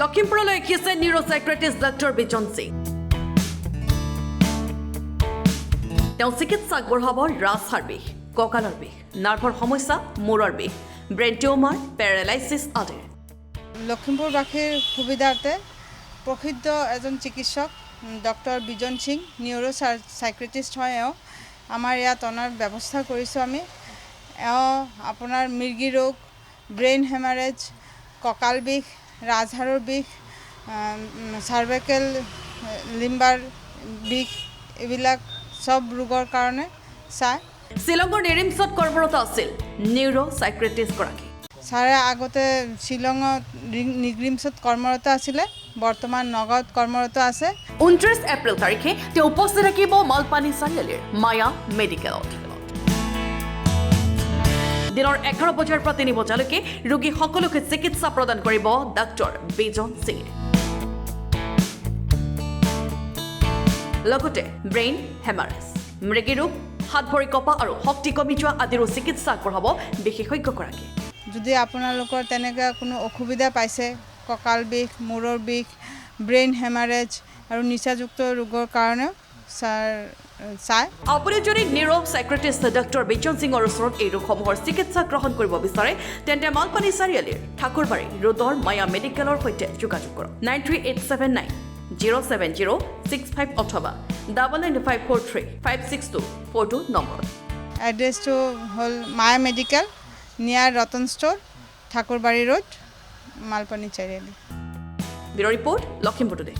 লখিমপুৰলৈ আহিছে নিউৰোসাইক্ৰেটিষ্ট ডক্টৰ বিজন সিং। তেওঁ চিকিৎসা আগবঢ়াব ৰাজহাড় বিষ, কঁকালৰ বিষ, নাৰ্ভৰ সমস্যা, মূৰৰ বিষ, ব্ৰেইন টিউমাৰ, পেৰালাইচিছ আদি। লখিমপুৰবাসীৰ সুবিধাৰ্থে প্ৰসিদ্ধ এজন চিকিৎসক ডক্টৰ বিজন সিং নিউৰোসাইক্ৰেটিষ্ট হয়। আমাৰ ইয়াত অনাৰ ব্যৱস্থা কৰিছোঁ আমি। আপোনাৰ মিৰ্গী ৰোগ, ব্ৰেইন হেমাৰেজ, কঁকাল বিষ, ৰাজহাড়ৰ বিষ, চাৰ্ভাইকেল লিম্বাৰ বিষ, এইবিলাক সব ৰোগৰ কাৰণে চায়। শ্বিলঙৰ নিৰিমছত কৰ্মৰত আছিল নিউৰোসাইক্ৰেটিষ্টগৰাকী। ছাৰে আগতে শ্বিলঙত নিৰিমছত কৰ্মৰত আছিলে, বৰ্তমান নগাঁৱত কৰ্মৰত আছে। 29 এপ্ৰিল তাৰিখে তেওঁ উপস্থিত থাকিব মালপানী চাৰিআলিৰ মায়া মেডিকেলত। দিনৰ 11 বজাৰ পৰা 3 বজালৈকে ৰোগী সকলোকে চিকিৎসা প্ৰদান কৰিব ডাক্তৰ বিজন সিং। লগতে ব্ৰেইন হেমাৰেজ, মৃগী ৰোগ, হাত ভৰি কঁপা আৰু শক্তি কমি যোৱা আদিৰো চিকিৎসা আগবঢ়াব বিশেষজ্ঞগৰাকী। যদি আপোনালোকৰ তেনেকুৱা কোনো অসুবিধা পাইছে, কঁকাল বিষ, মূৰৰ বিষ, ব্ৰেইন হেমাৰেজ আৰু নিচাযুক্ত ৰোগৰ কাৰণেও চায়। আপুনি যদি নিউৰোসাইক্ৰেটিষ্ট ডক্টৰ বিজন সিঙৰ ওচৰত এই ৰোগসমূহৰ চিকিৎসা গ্ৰহণ কৰিব বিচাৰে তেন্তে মালপানী চাৰিআলিৰ ঠাকুৰবাৰী ৰোডৰ মায়া মেডিকেলৰ সৈতে যোগাযোগ কৰক। 9387907065 অথবা 9954356242 নম্বৰত। এড্ৰেছটো হ'ল Maya medical, near Ratan store, Thakurbari road, Malpani Chariali. Bureau' report, Lakhimpur today.